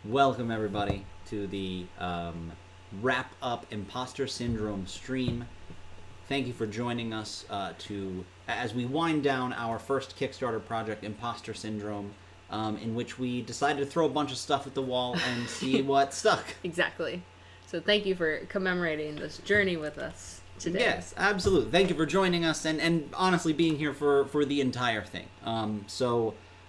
Welcome everybody to the wrap up Imposter Syndrome stream. Thank you for joining us as we wind down our first Kickstarter project, Imposter Syndrome, in which we decided to throw a bunch of stuff at the wall and see what stuck. Exactly. So thank you for commemorating this journey with us today. Yes, absolutely. Thank you for joining us and honestly being here for the entire thing.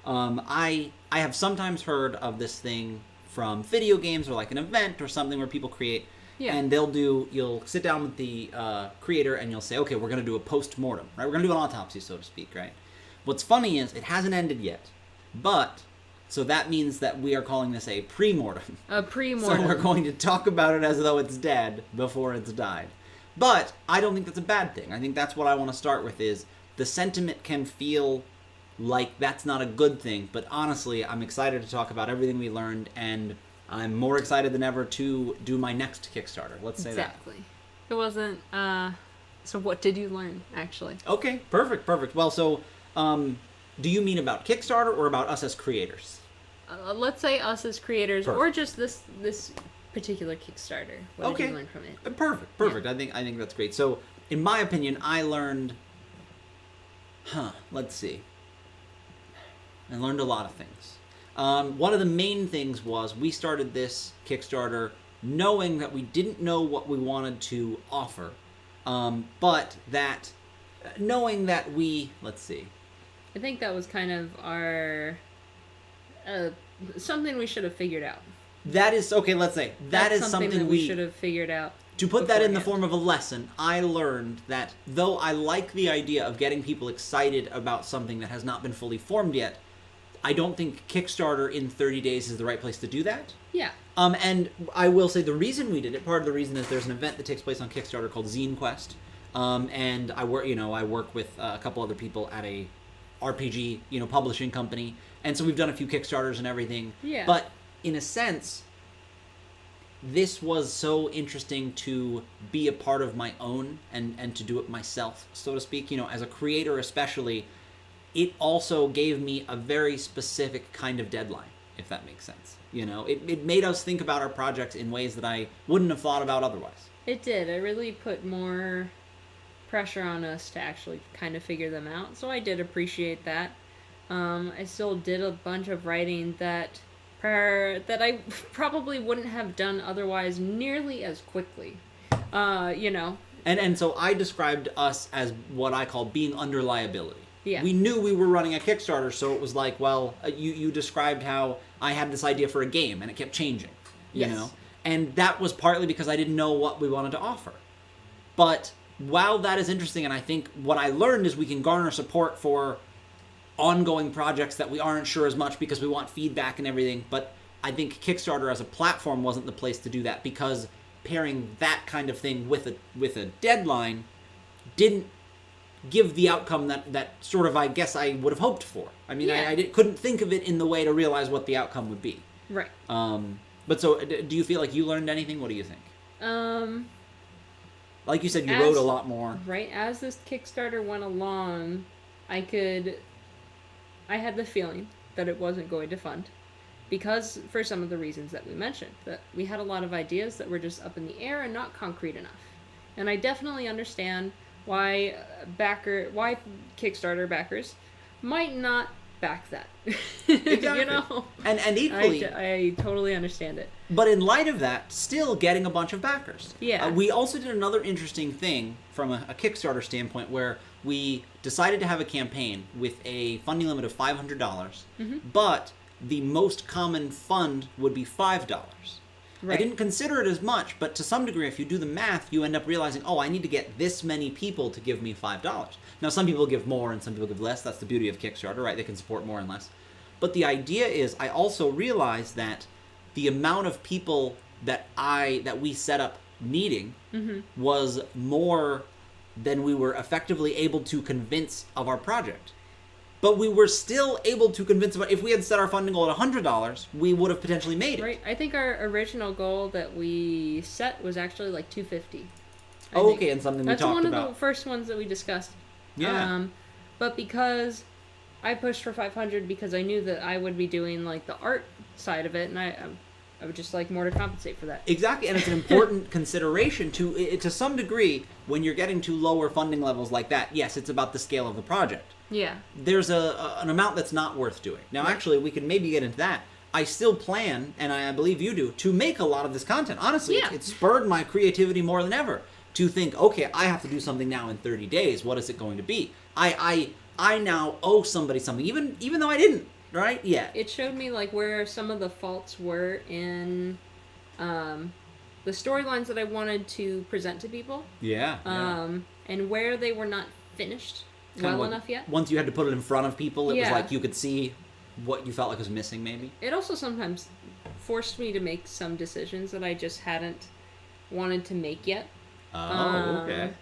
I have sometimes heard of this thing from video games or like an event or something where people create, and you'll sit down with the creator and you'll say, okay, we're going to do a post-mortem, right? We're going to do an autopsy, so to speak, right? What's funny is it hasn't ended yet, so that means that we are calling this a pre-mortem. A pre-mortem. So we're going to talk about it as though it's dead before it's died. But I don't think that's a bad thing. I think that's what I want to start with is the sentiment can feel like that's not a good thing, but honestly, I'm excited to talk about everything we learned, and I'm more excited than ever to do my next Kickstarter. Let's say that. Exactly. It wasn't, so what did you learn, actually? Okay, perfect. Well, so, do you mean about Kickstarter or about us as creators? Let's say us as creators, Perfect. or just this particular Kickstarter. What did you learn from it? Perfect. Yeah. I think that's great. So, in my opinion, I learned, let's see. I learned a lot of things. One of the main things was we started this Kickstarter knowing that we didn't know what we wanted to offer, but that knowing that let's see. I think that was kind of our something we should have figured out. That is okay. Let's say that's something that we should have figured out. To put that in the form of a lesson, I learned that though I like the idea of getting people excited about something that has not been fully formed yet, I don't think Kickstarter in 30 days is the right place to do that. Yeah. And I will say the reason we did it, part of the reason is there's an event that takes place on Kickstarter called Zine Quest. And I work with a couple other people at a RPG, publishing company. And so we've done a few Kickstarters and everything. Yeah. But in a sense, this was so interesting to be a part of my own and to do it myself, so to speak, as a creator especially. It also gave me a very specific kind of deadline, if that makes sense. It made us think about our projects in ways that I wouldn't have thought about otherwise. It did. It really put more pressure on us to actually kind of figure them out. So I did appreciate that. I still did a bunch of writing that I probably wouldn't have done otherwise nearly as quickly. And so I described us as what I call being under liability. Yeah. We knew we were running a Kickstarter, so it was like, well, you described how I had this idea for a game, and it kept changing, you know? And that was partly because I didn't know what we wanted to offer. But while that is interesting, and I think what I learned is we can garner support for ongoing projects that we aren't sure as much because we want feedback and everything, but I think Kickstarter as a platform wasn't the place to do that because pairing that kind of thing with a deadline didn't give the outcome that sort of, I guess, I would have hoped for. I mean, I couldn't think of it in the way to realize what the outcome would be. Right. But so, do you feel like you learned anything? What do you think? Like you said, you wrote a lot more. Right. As this Kickstarter went along, I had the feeling that it wasn't going to fund. Because, for some of the reasons that we mentioned, that we had a lot of ideas that were just up in the air and not concrete enough. And I definitely understand why Kickstarter backers might not back that. Exactly. And equally, I totally understand it. But in light of that, still getting a bunch of backers. Yeah. We also did another interesting thing from a Kickstarter standpoint where we decided to have a campaign with a funding limit of $500, but the most common fund would be $5. Right. I didn't consider it as much, but to some degree, if you do the math, you end up realizing, I need to get this many people to give me $5. Now, some people give more and some people give less. That's the beauty of Kickstarter, right? They can support more and less. But the idea is, I also realized that the amount of people that we set up needing was more than we were effectively able to convince of our project. But we were still able to convince them. If we had set our funding goal at $100, we would have potentially made it. Right. I think our original goal that we set was actually like $250. Okay, and something we talked about. That's one of the first ones that we discussed. Yeah. But because I pushed for $500 because I knew that I would be doing like the art side of it, and I would just like more to compensate for that. Exactly, and it's an important consideration to some degree when you're getting to lower funding levels like that. Yes, it's about the scale of the project. Yeah. There's an amount that's not worth doing. Now, actually, we can maybe get into that. I still plan, and I believe you do, to make a lot of this content. Honestly, it spurred my creativity more than ever to think, okay, I have to do something now in 30 days. What is it going to be? I now owe somebody something, even though I didn't, right? Yeah. It showed me like where some of the faults were in the storylines that I wanted to present to people. Yeah. And where they were not finished enough yet. Once you had to put it in front of people, it was like you could see what you felt like was missing, maybe. It also sometimes forced me to make some decisions that I just hadn't wanted to make yet. Oh, okay.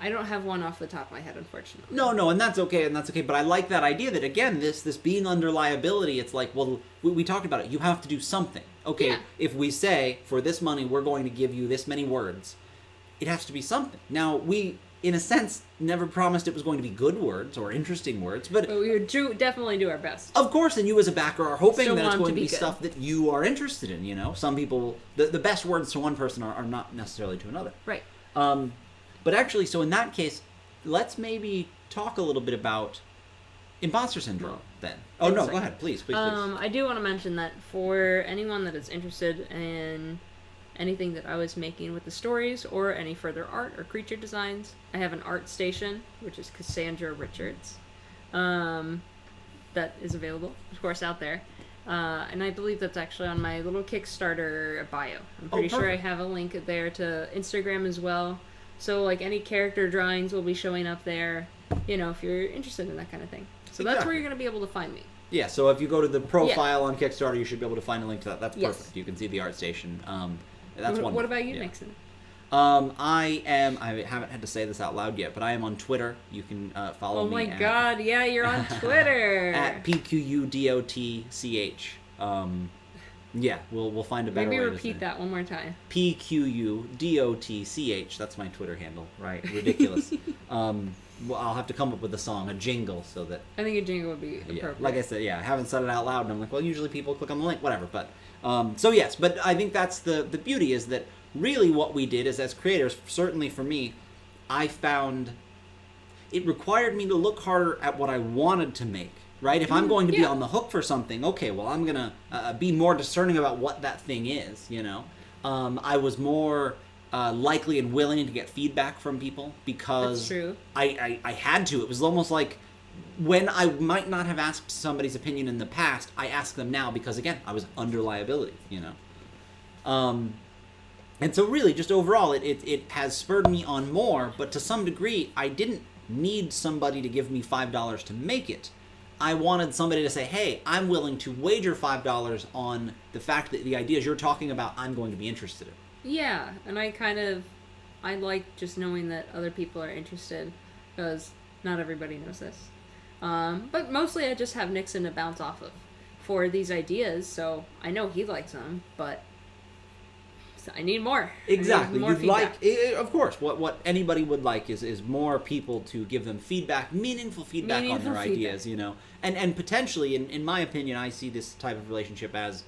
I don't have one off the top of my head, unfortunately. No, and that's okay, But I like that idea that, again, this being under liability, it's like, well, we talked about it. You have to do something. Okay, if we say, for this money, we're going to give you this many words, it has to be something. Now, we, in a sense, never promised it was going to be good words or interesting words, but we would definitely do our best. Of course, and you as a backer are hoping Still that it's going to be good. stuff that you are interested in, Some people, the best words to one person are not necessarily to another. Right. But actually, so in that case, let's maybe talk a little bit about imposter syndrome then. Oh, no, go ahead, please. I do want to mention that for anyone that is interested in anything that I was making with the stories or any further art or creature designs, I have an art station, which is Cassandra Richards, that is available, of course, out there. And I believe that's actually on my little Kickstarter bio. I'm pretty sure I have a link there to Instagram as well. So, like, any character drawings will be showing up there, if you're interested in that kind of thing. So that's where you're going to be able to find me. Yeah, so if you go to the profile on Kickstarter, you should be able to find a link to that. That's perfect. You can see the art station. That's wonderful. What about you, Nixon? I haven't had to say this out loud yet, but I am on Twitter. You can follow me. Oh my god, yeah, you're on Twitter. At PQUDOTCH. Yeah, we'll find a better way to say it. Maybe repeat that one more time. PQUDOTCH. That's my Twitter handle, right? Ridiculous. Well, I'll have to come up with a song, a jingle, so that... I think a jingle would be appropriate. Like I said, I haven't said it out loud, and I'm like, well, usually people click on the link, whatever. But so yes, but I think that's the beauty is that really what we did is as creators, certainly for me, I found it required me to look harder at what I wanted to make. Right? If I'm going to be on the hook for something, okay, well, I'm going to be more discerning about what that thing is, I was more likely and willing to get feedback from people because That's true. I had to. It was almost like when I might not have asked somebody's opinion in the past, I ask them now because, again, I was under liability, And so really, just overall, it has spurred me on more, but to some degree, I didn't need somebody to give me $5 to make it. I wanted somebody to say, hey, I'm willing to wager $5 on the fact that the ideas you're talking about, I'm going to be interested in. Yeah, and I like just knowing that other people are interested, because not everybody knows this. But mostly I just have Nixon to bounce off of for these ideas, so I know he likes them, but I need more. Exactly. More feedback. Of course, what anybody would like is more people to give them feedback, meaningful feedback on their ideas, And potentially, in my opinion, I see this type of relationship as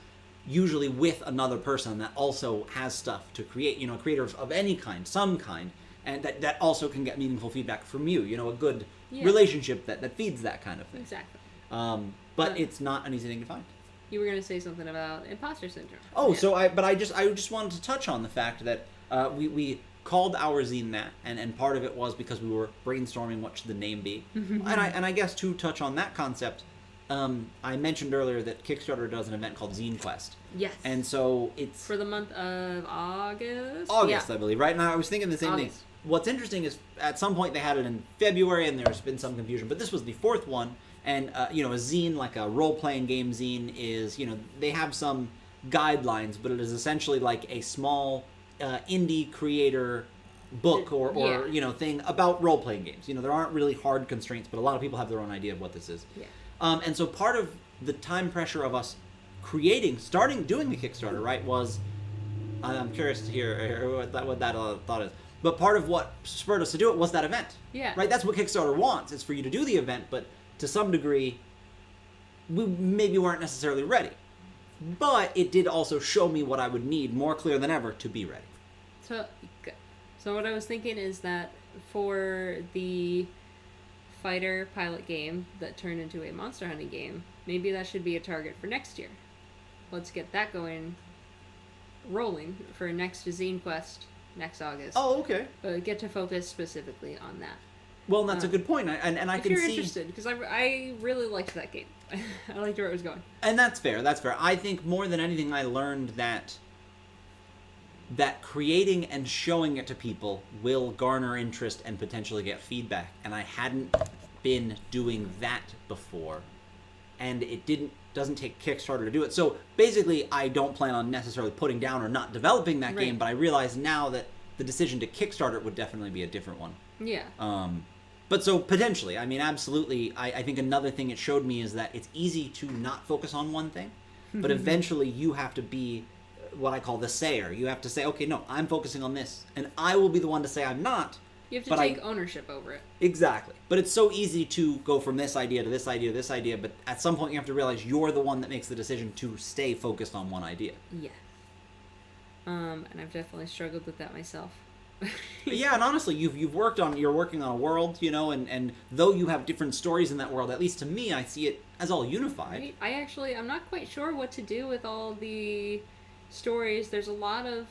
usually with another person that also has stuff to create, a creator of any kind, some kind, and that also can get meaningful feedback from you, a good relationship that feeds that kind of thing. Exactly. But it's not an easy thing to find. You were going to say something about imposter syndrome. Oh, so I just wanted to touch on the fact that we called our zine that, and part of it was because we were brainstorming what should the name be. And I guess to touch on that concept, I mentioned earlier that Kickstarter does an event called Zine Quest. Yes. And so it's... For the month of August? August, I believe, right? And I was thinking the same thing. What's interesting is at some point they had it in February and there's been some confusion, but this was the fourth one. And, a zine, like a role-playing game zine is, they have some guidelines, but it is essentially like a small indie creator book or thing about role-playing games. There aren't really hard constraints, but a lot of people have their own idea of what this is. Yeah. And so part of the time pressure of us doing the Kickstarter, right, was, I'm curious to hear what that thought is. But part of what spurred us to do it was that event. Yeah. Right? That's what Kickstarter wants, is for you to do the event, but to some degree, we maybe weren't necessarily ready. but it did also show me what I would need more clear than ever to be ready. So what I was thinking is that for the fighter pilot game that turned into a monster hunting game, maybe that should be a target for next year. Let's get that rolling for next Zine Quest next August. Oh, okay. Get to focus specifically on that. Well, that's a good point, and I can see... If you're interested, because I really liked that game. I liked where it was going. And that's fair, I think more than anything I learned that creating and showing it to people will garner interest and potentially get feedback, and I hadn't been doing that before, and it doesn't take Kickstarter to do it. So basically, I don't plan on necessarily putting down or not developing that game, but I realize now that the decision to Kickstarter it would definitely be a different one. Yeah. But so potentially, I mean, absolutely, I think another thing it showed me is that it's easy to not focus on one thing, but eventually you have to be what I call the sayer. You have to say, okay, no, I'm focusing on this, and I will be the one to say I'm not. You have to take ownership over it. Exactly. But it's so easy to go from this idea to this idea to this idea, but at some point you have to realize you're the one that makes the decision to stay focused on one idea. Yeah. And I've definitely struggled with that myself. Yeah, and honestly, you're working on a world, and though you have different stories in that world, at least to me, I see it as all unified. I'm not quite sure what to do with all the stories. There's a lot of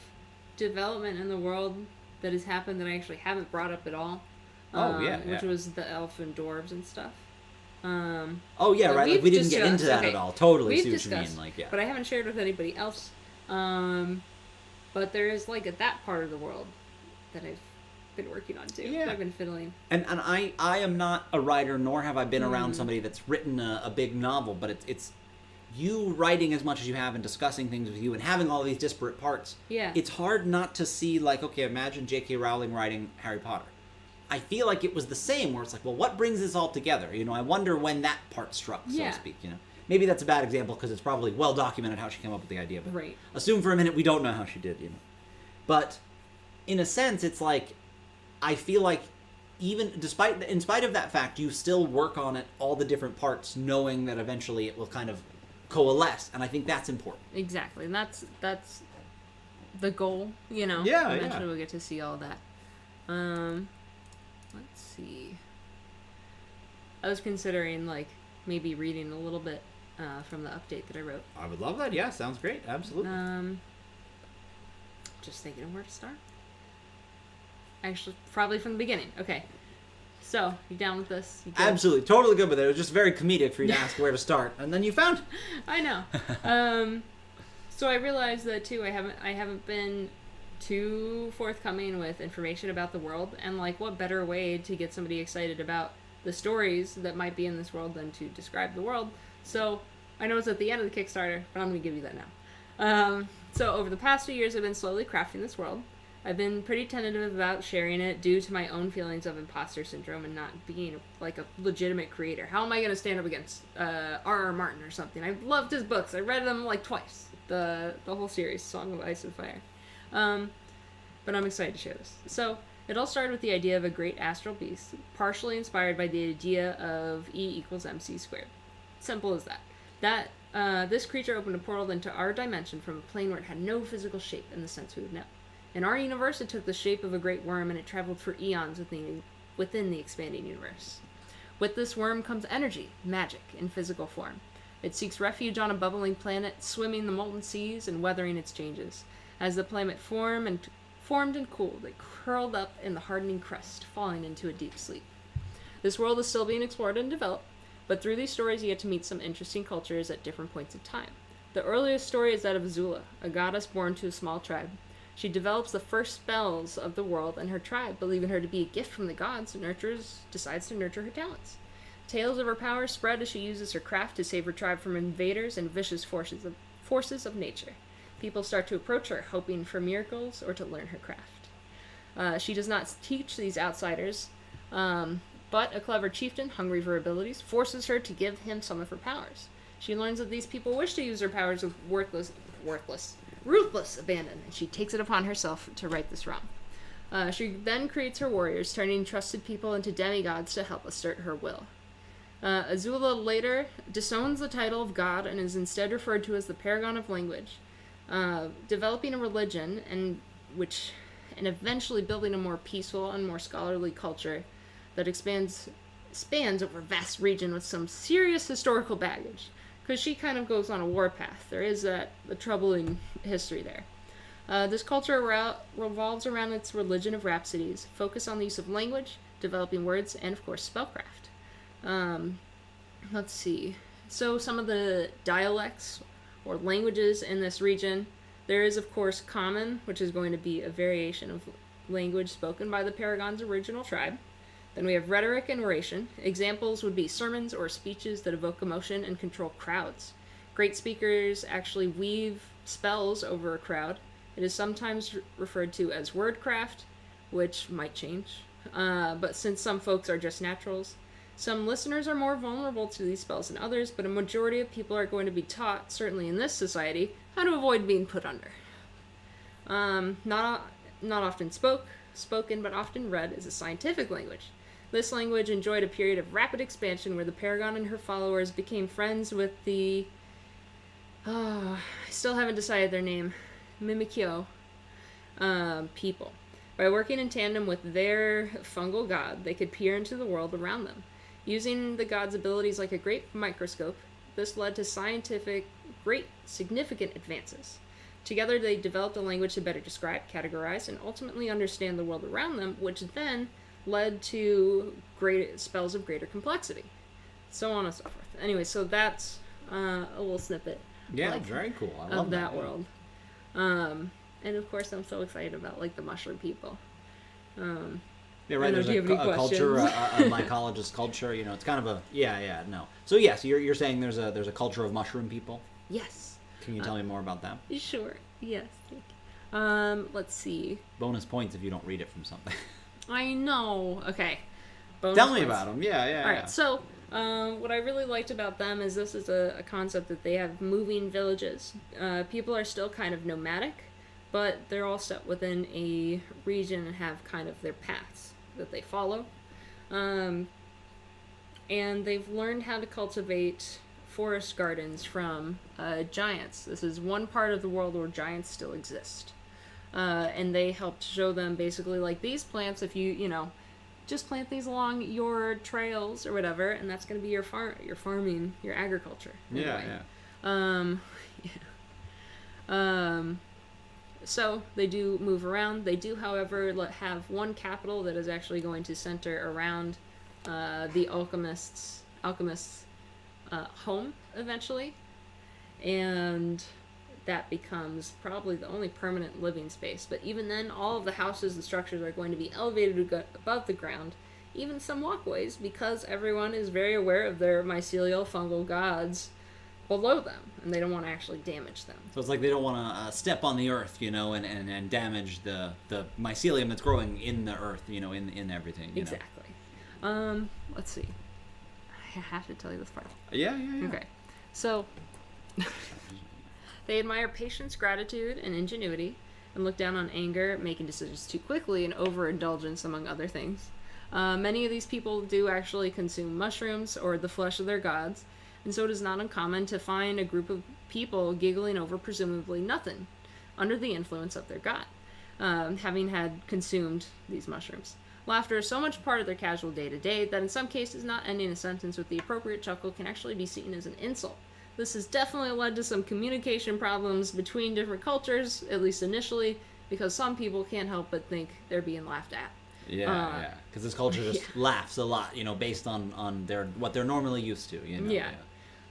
development in the world that has happened that I actually haven't brought up at all. Which was the elf and dwarves and stuff. Right. Like, we didn't get into that at all. Totally see what you mean. Like, yeah. But I haven't shared with anybody else. But there is that part of the world that I've been working on too. Yeah. I've been fiddling. And I am not a writer, nor have I been around somebody that's written a big novel, but it's you writing as much as you have and discussing things with you and having all these disparate parts. Yeah. It's hard not to see, okay, imagine J.K. Rowling writing Harry Potter. I feel like it was the same, where it's like, well, what brings this all together? I wonder when that part struck, so to speak, Maybe that's a bad example because it's probably well documented how she came up with the idea, but assume for a minute we don't know how she did, But in a sense, it's like, I feel like in spite of that fact, you still work on it, all the different parts, knowing that eventually it will kind of coalesce, and I think that's important. Exactly, and that's the goal, Yeah, eventually we'll get to see all that. Let's see. I was considering maybe reading a little bit from the update that I wrote. I would love that. Yeah, sounds great. Absolutely. Just thinking of where to start. Actually, probably from the beginning. Okay. So, you down with this? Absolutely. Totally good with it. It was just very comedic for you to ask where to start. And then you found it. I know. So I realized that, too, I haven't been too forthcoming with information about the world. And, what better way to get somebody excited about the stories that might be in this world than to describe the world. So, I know it's at the end of the Kickstarter, but I'm going to give you that now. So, over the past few years, I've been slowly crafting this world. I've been pretty tentative about sharing it due to my own feelings of imposter syndrome and not being a legitimate creator. How am I going to stand up against R.R. Martin or something? I loved his books. I read them twice. The whole series, Song of Ice and Fire. But I'm excited to share this. So, it all started with the idea of a great astral beast, partially inspired by the idea of E=mc². Simple as that. This creature opened a portal into our dimension from a plane where it had no physical shape in the sense we would know. In our universe, it took the shape of a great worm, and it traveled for eons within the expanding universe. With this worm comes energy, magic, in physical form. It seeks refuge on a bubbling planet, swimming the molten seas and weathering its changes. As the planet formed and cooled, it curled up in the hardening crust, falling into a deep sleep. This world is still being explored and developed, but through these stories you get to meet some interesting cultures at different points in time. The earliest story is that of Zula, a goddess born to a small tribe. She develops the first spells of the world, and her tribe, believing her to be a gift from the gods, decides to nurture her talents. Tales of her powers spread as she uses her craft to save her tribe from invaders and vicious forces of nature. People start to approach her, hoping for miracles or to learn her craft. She does not teach these outsiders, but a clever chieftain, hungry for abilities, forces her to give him some of her powers. She learns that these people wish to use her powers with ruthless abandon, and she takes it upon herself to right this wrong. She then creates her warriors, turning trusted people into demigods to help assert her will. Azula later disowns the title of god and is instead referred to as the paragon of language, developing a religion and eventually building a more peaceful and more scholarly culture that spans over a vast region with some serious historical baggage. Because she kind of goes on a warpath. There is a troubling history there. This culture revolves around its religion of rhapsodies, focus on the use of language, developing words, and of course spellcraft. Let's see. So some of the dialects or languages in this region, there is of course Common, which is going to be a variation of language spoken by the Paragon's original tribe. Then we have rhetoric and oration. Examples would be sermons or speeches that evoke emotion and control crowds. Great speakers actually weave spells over a crowd. It is sometimes referred to as wordcraft, which might change. But since some folks are just naturals, some listeners are more vulnerable to these spells than others, but a majority of people are going to be taught, certainly in this society, how to avoid being put under. Not often spoken, but often read, is a scientific language. This language enjoyed a period of rapid expansion where the Paragon and her followers became friends with the... I still haven't decided their name. Mimikyo people. By working in tandem with their fungal god, they could peer into the world around them. Using the god's abilities like a great microscope, this led to significant advances. Together, they developed a language to better describe, categorize, and ultimately understand the world around them, which then led to spells of greater complexity. So on and so forth. Anyway, so that's a little snippet. Yeah, very cool. I love that world. And of course, I'm so excited about the mushroom people. Yeah, right. There's a culture, a mycologist culture. It's kind of a no. So yes, you're saying there's a culture of mushroom people. Yes. Can you tell me more about that? Sure. Yes. Let's see. Bonus points if you don't read it from something. I know. Okay. Tell me about them. Yeah. All right. So, what I really liked about them is this is a concept that they have moving villages. People are still kind of nomadic, but they're all set within a region and have kind of their paths that they follow. And they've learned how to cultivate forest gardens from giants. This is one part of the world where giants still exist. And they helped show them basically these plants, if you just plant these along your trails or whatever, and that's going to be your farming, your agriculture. So they do move around. They do, however, have one capital that is actually going to center around the alchemist's home eventually, and that becomes probably the only permanent living space. But even then, all of the houses and structures are going to be elevated above the ground, even some walkways, because everyone is very aware of their mycelial fungal gods below them, and they don't want to actually damage them. So it's they don't want to step on the earth, and damage the mycelium that's growing in the earth, in everything. Exactly. Let's see. I have to tell you this part. Yeah. Okay. So, they admire patience, gratitude, and ingenuity, and look down on anger, making decisions too quickly, and overindulgence, among other things. Many of these people do actually consume mushrooms or the flesh of their gods, and so it is not uncommon to find a group of people giggling over presumably nothing, under the influence of their god, having had consumed these mushrooms. Laughter is so much part of their casual day-to-day that in some cases not ending a sentence with the appropriate chuckle can actually be seen as an insult. This has definitely led to some communication problems between different cultures, at least initially, because some people can't help but think they're being laughed at. Yeah. Because this culture just laughs a lot, based on what they're normally used to. Yeah.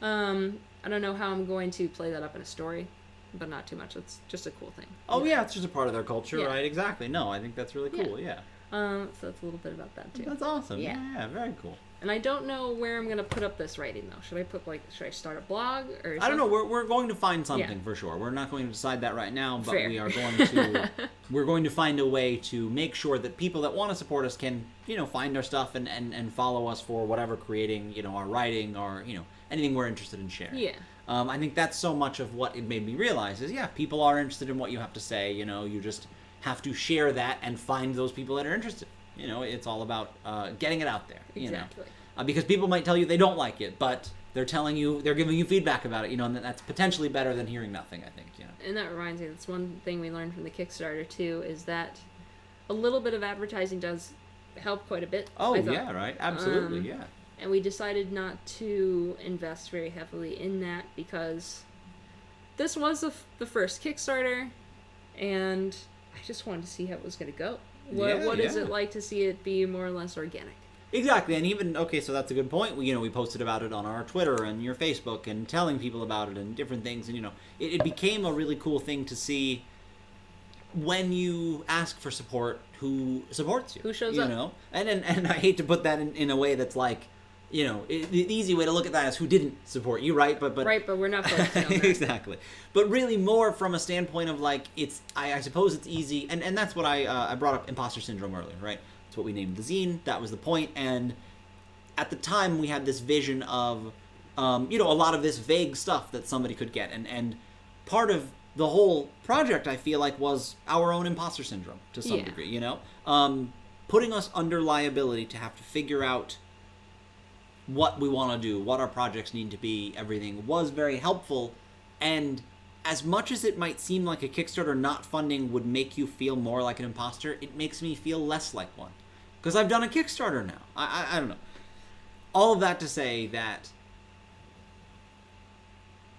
I don't know how I'm going to play that up in a story, but not too much. It's just a cool thing. Oh yeah, it's just a part of their culture, right? Exactly. No, I think that's really cool. Yeah. So that's a little bit about that too. That's awesome. Yeah, very cool. And I don't know where I'm gonna put up this writing though. Should I start a blog or something? I don't know. We're going to find something for sure. We're not going to decide that right now, but we are going to we're going to find a way to make sure that people that want to support us can, find our stuff and follow us for whatever creating, our writing or, anything we're interested in sharing. Yeah. I think that's so much of what it made me realize is people are interested in what you have to say, you just have to share that and find those people that are interested. It's all about getting it out there. Exactly. Because people might tell you they don't like it, but they're telling you, they're giving you feedback about it, and that's potentially better than hearing nothing, I think, And that reminds me, that's one thing we learned from the Kickstarter, too, is that a little bit of advertising does help quite a bit. Oh, yeah, right. Absolutely, yeah. And we decided not to invest very heavily in that because this was the first Kickstarter, and I just wanted to see how it was going to go. What is it like to see it be more or less organic? Exactly, and even, okay, so that's a good point. We posted about it on our Twitter and your Facebook and telling people about it and different things, and, it became a really cool thing to see when you ask for support, who supports you. Who shows up. And I hate to put that in a way that's like, the easy way to look at that is who didn't support you, right? But right, but we're not focusing on that. Exactly. But really more from a standpoint of like, I suppose it's easy, and that's what I brought up imposter syndrome earlier, right? That's what we named the zine. That was the point. And at the time, we had this vision of, a lot of this vague stuff that somebody could get. And part of the whole project, I feel like, was our own imposter syndrome to some degree, putting us under liability to have to figure out what we want to do, what our projects need to be, everything was very helpful. And as much as it might seem like a Kickstarter not funding would make you feel more like an imposter, it makes me feel less like one. Because I've done a Kickstarter now. I don't know. All of that to say that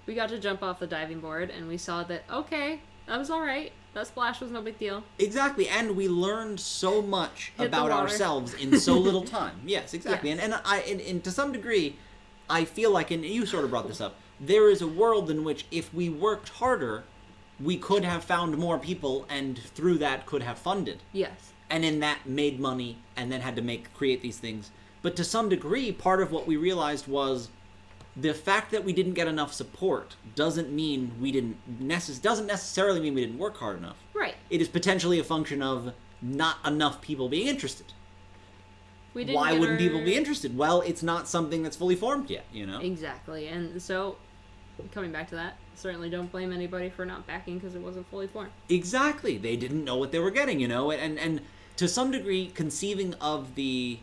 we got to jump off the diving board and we saw that, okay, that was all right. That splash was no big deal. Exactly, and we learned so much about ourselves in so little time. Yes, exactly. Yes. And to some degree, I feel like, and you sort of brought this up, there is a world in which if we worked harder, we could have found more people and through that could have funded. Yes. And in that made money and then had to create these things. But to some degree, part of what we realized was the fact that we didn't get enough support doesn't mean we doesn't necessarily mean we didn't work hard enough. Right. It is potentially a function of not enough people being interested. Why wouldn't people be interested? Well, it's not something that's fully formed yet, Exactly. And so, coming back to that, certainly don't blame anybody for not backing because it wasn't fully formed. Exactly. They didn't know what they were getting, and to some degree, conceiving of the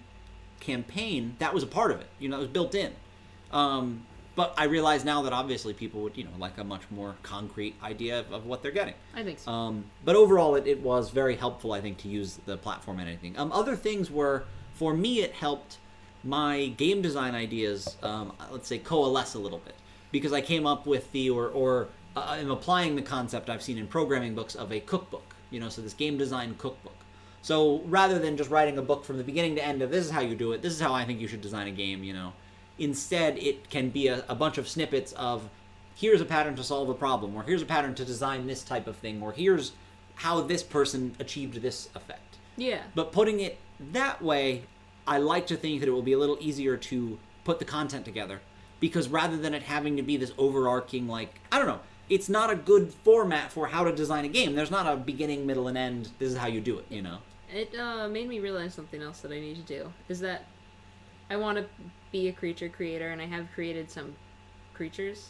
campaign, that was a part of it. It was built in. But I realize now that obviously people would, like a much more concrete idea of what they're getting. I think so. But overall, it was very helpful, I think, to use the platform and anything. Other things were, for me, it helped my game design ideas, let's say, coalesce a little bit. Because I came up with I'm applying the concept I've seen in programming books of a cookbook, so this game design cookbook. So rather than just writing a book from the beginning to end of this is how you do it, this is how I think you should design a game, Instead, it can be a bunch of snippets of here's a pattern to solve a problem, or here's a pattern to design this type of thing, or here's how this person achieved this effect. Yeah. But putting it that way, I like to think that it will be a little easier to put the content together. Because rather than it having to be this overarching, it's not a good format for how to design a game. There's not a beginning, middle, and end. This is how you do it, It made me realize something else that I need to do, is that I want to be a creature creator, and I have created some creatures,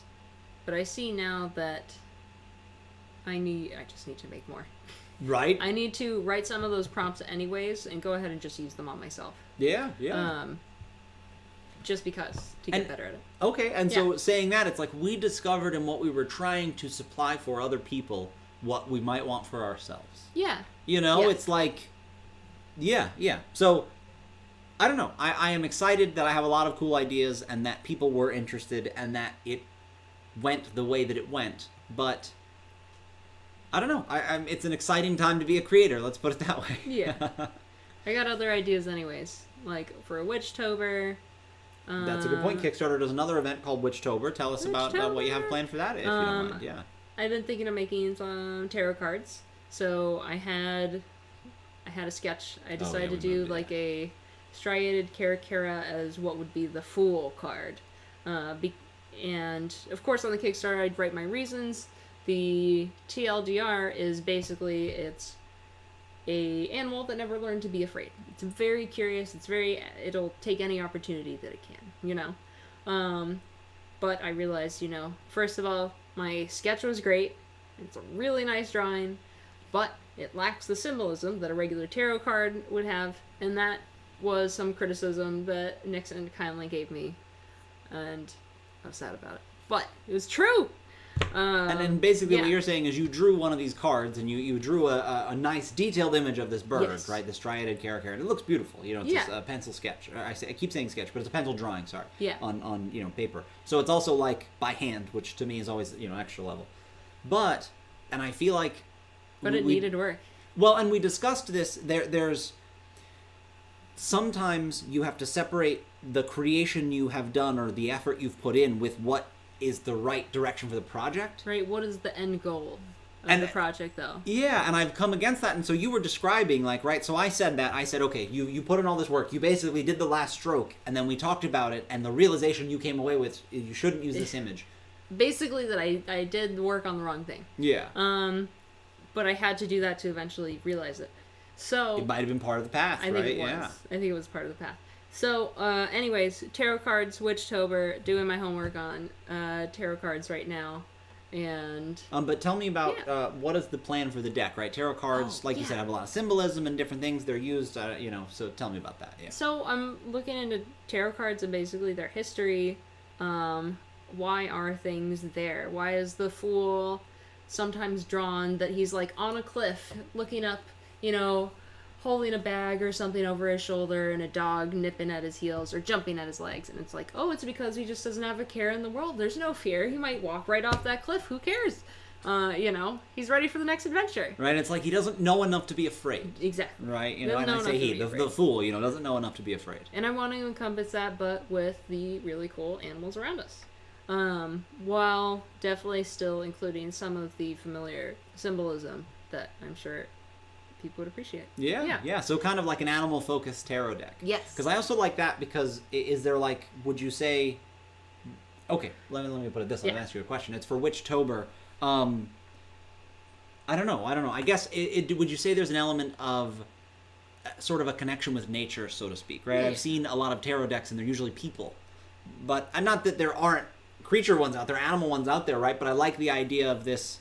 but I see now that I just need to make more. Right. I need to write some of those prompts anyways, and go ahead and just use them on myself. Yeah. Just because, to get better at it. Okay, and so saying that, it's like we discovered in what we were trying to supply for other people what we might want for ourselves. Yeah. It's like, yeah. So, I don't know. I am excited that I have a lot of cool ideas and that people were interested and that it went the way that it went. But, I don't know. It's an exciting time to be a creator. Let's put it that way. Yeah. I got other ideas anyways. Like, for a Witchtober. That's a good point. Kickstarter does another event called Witchtober. Tell us about what you have planned for that, if you don't mind. Yeah. I've been thinking of making some tarot cards. So I had a sketch. I decided to do like a striated Caracara as what would be the Fool card. And of course on the Kickstarter I'd write my reasons. The TLDR is basically it's a animal that never learned to be afraid. It's very curious. It'll take any opportunity that it can, But I realized, first of all, my sketch was great. It's a really nice drawing, but it lacks the symbolism that a regular tarot card would have, and that was some criticism that Nixon kindly gave me, and I was sad about it. But it was true. And then basically yeah. what you're saying is you drew one of these cards and you drew a nice detailed image of this bird, Yes. right? This striated caracara. And it looks beautiful. You know, it's Yeah. just a pencil sketch. I keep saying sketch, but it's a pencil drawing, sorry. Yeah. On you know, paper. So it's also like by hand, which to me is always, you know, extra level. But, and I feel like... But it needed work. Well, and we discussed this. There's... Sometimes you have to separate the creation you have done or the effort you've put in with what is the right direction for the project. Right, what is the end goal of And- the project, though? Yeah, and I've come against that. And so you were describing, like, right, so I said, okay, you put in all this work. You basically did the last stroke, and then we talked about it, and the realization you came away with is you shouldn't use this image. Basically that I did work on the wrong thing. Yeah. But I had to do that to eventually realize it. So... It might have been part of the path, I think right? it was. Yeah. I think it was part of the path. So, anyways, tarot cards, Witchtober, doing my homework on tarot cards right now, and... But tell me about what is the plan for the deck, right? Tarot cards, like you said, have a lot of symbolism and different things. They're used, you know, so tell me about that. Yeah. So, I'm looking into tarot cards and basically their history. Why are things there? Why is the Fool sometimes drawn that he's, like, on a cliff, looking up, you know... holding a bag or something over his shoulder and a dog nipping at his heels or jumping at his legs, and it's like, oh, it's because he just doesn't have a care in the world. There's no fear. He might walk right off that cliff. Who cares? You know, he's ready for the next adventure. Right, it's like he doesn't know enough to be afraid. Exactly. Right, you know, Doesn't and I know say enough to he, be the afraid. Fool, you know, doesn't know enough to be afraid. And I want to encompass that, but with the really cool animals around us. While definitely still including some of the familiar symbolism that I'm sure people would appreciate. Yeah. So kind of like an animal-focused tarot deck. Yes. Because I also like that because is there like, would you say... Okay, let me put it this way. I'll ask you a question. It's for Witchtober. I don't know. I guess, would you say there's an element of sort of a connection with nature, so to speak, right? Yeah. I've seen a lot of tarot decks, and they're usually people. But I'm not that there aren't creature ones out there, animal ones out there, right? But I like the idea of this...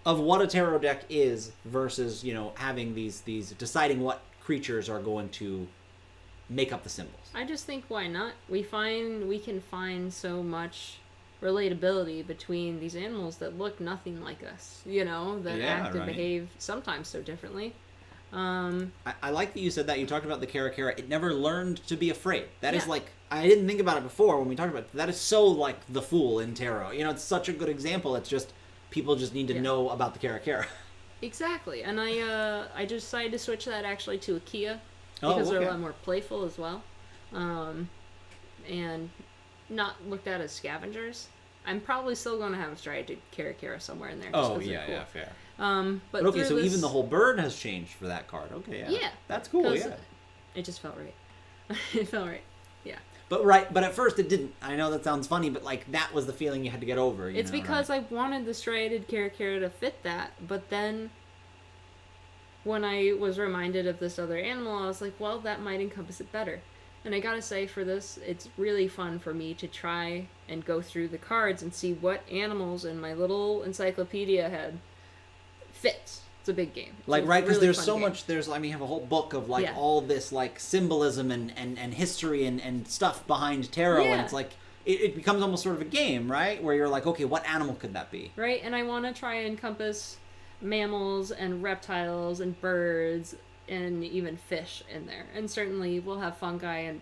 of what a tarot deck is versus, you know, having these deciding what creatures are going to make up the symbols. I just think why not? We can find so much relatability between these animals that look nothing like us, you know, that act and behave sometimes so differently. I like that you said that. You talked about the caracara. It never learned to be afraid. That is like, I didn't think about it before when we talked about it. That is so like the Fool in tarot. You know, it's such a good example. It's just, people just need to know about the caracara. Exactly. And I decided to switch that actually to a Kia because they're a lot more playful as well. And not looked at as scavengers. I'm probably still going to have a striated caracara somewhere in there. Just 'cause they're cool. Fair. But okay, so even the whole bird has changed for that card. Okay, yeah. That's cool, yeah. It just felt right. It felt right. Yeah. But at first it didn't. I know that sounds funny, but like that was the feeling you had to get over. It's because I wanted the striated caracara to fit that, but then when I was reminded of this other animal, I was like, well, that might encompass it better. And I gotta say, for this, it's really fun for me to try and go through the cards and see what animals in my little encyclopedia head fits. It's a big game. Like, right, because really there's fun so game. much, you have a whole book of, like, all this, like, symbolism and history and stuff behind tarot, and it's like, it becomes almost sort of a game, right? Where you're like, okay, what animal could that be? Right, and I want to try and encompass mammals and reptiles and birds and even fish in there. And certainly we'll have fungi and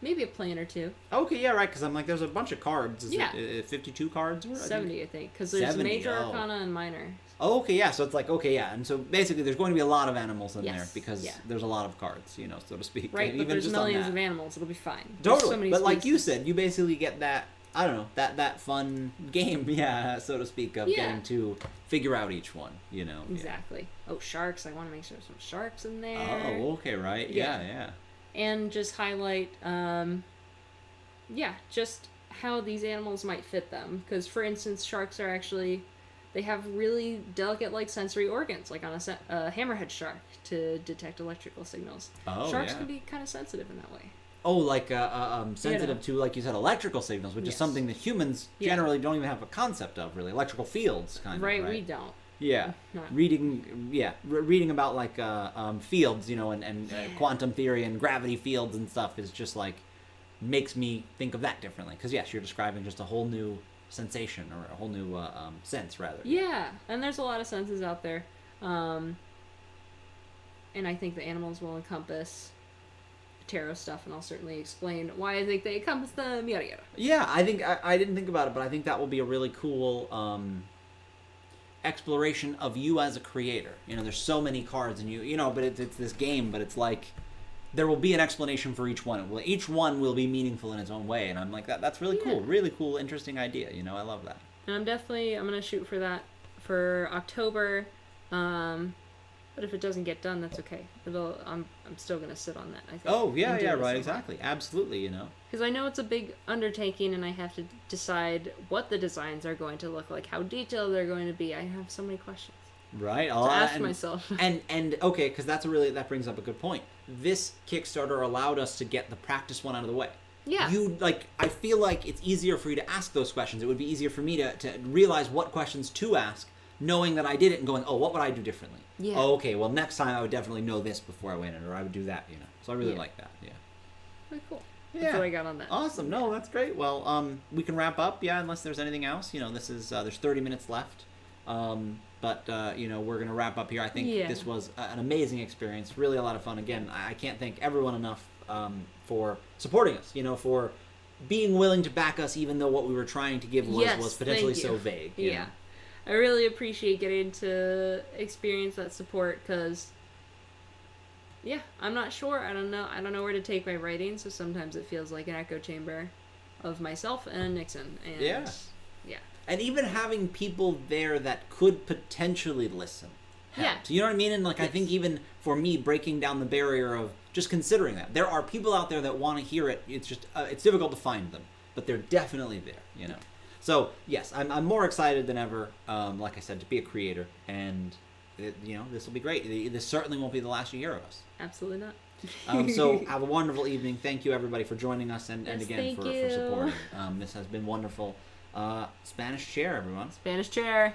maybe a plant or two. Okay, yeah, right, because I'm like, there's a bunch of cards. Is it 52 cards? 70, I think, because there's 70, major arcana and minor. Oh, okay, yeah, so it's like, okay, yeah, and so basically there's going to be a lot of animals in there because yeah. there's a lot of cards, you know, so to speak. Right, and but even there's just millions of animals, it'll be fine. Totally, so but like you said, you basically get that, I don't know, that fun game, yeah, so to speak, of getting to figure out each one, you know. Exactly. Oh, sharks, I want to make sure there's some sharks in there. Oh, okay, right, yeah. And just highlight, just how these animals might fit them. Because, for instance, sharks are actually, they have really delicate, like, sensory organs, like on a hammerhead shark, to detect electrical signals. Oh, Sharks can be kind of sensitive in that way. Oh, like sensitive to, like you said, electrical signals, which is something that humans generally don't even have a concept of, really. Electrical fields, kind of, right? We don't. Yeah, Not- reading about like fields, you know, and quantum theory and gravity fields and stuff is just like makes me think of that differently. Because yes, you're describing just a whole new sensation or a whole new sense rather. Yeah, and there's a lot of senses out there, and I think the animals will encompass tarot stuff, and I'll certainly explain why I think they encompass them. Yada yada. Yeah, I think I didn't think about it, but I think that will be a really cool exploration of you as a creator. You know, there's so many cards, and you know, but it's this game, but it's like there will be an explanation for each one. Each one will be meaningful in its own way, and I'm like that's really cool, really cool, interesting idea. You know, I love that. And I'm gonna shoot for that for October. But if it doesn't get done, that's okay. I'm still gonna sit on that, I think. Oh yeah, right, exactly, absolutely. You know, because I know it's a big undertaking, and I have to decide what the designs are going to look like, how detailed they're going to be. I have so many questions. Right. To ask myself. and okay, because that brings up a good point. This Kickstarter allowed us to get the practice one out of the way. Yeah. I feel like it's easier for you to ask those questions. It would be easier for me to realize what questions to ask, knowing that I did it and going, oh, what would I do differently? Yeah. Oh, okay, well, next time I would definitely know this before I went in, or I would do that, you know. So I really like that, yeah. Very cool. Yeah. That's what I got on that. Awesome. No, that's great. Well, we can wrap up, unless there's anything else. You know, this is, there's 30 minutes left. But you know, we're going to wrap up here. I think this was an amazing experience, really a lot of fun. Again, I can't thank everyone enough for supporting us, you know, for being willing to back us even though what we were trying to give was potentially so vague. You know? I really appreciate getting to experience that support because, I'm not sure. I don't know where to take my writing, so sometimes it feels like an echo chamber of myself and Nixon. And yeah. And even having people there that could potentially listen helped. You know what I mean? And like, I think even for me, breaking down the barrier of just considering that. There are people out there that want to hear it. It's just, it's difficult to find them. But they're definitely there, you know? So, yes, I'm more excited than ever, like I said, to be a creator. And, you know, this will be great. This certainly won't be the last you hear of us. Absolutely not. So, have a wonderful evening. Thank you, everybody, for joining us and again for supporting. This has been wonderful. Spanish chair, everyone. Spanish chair.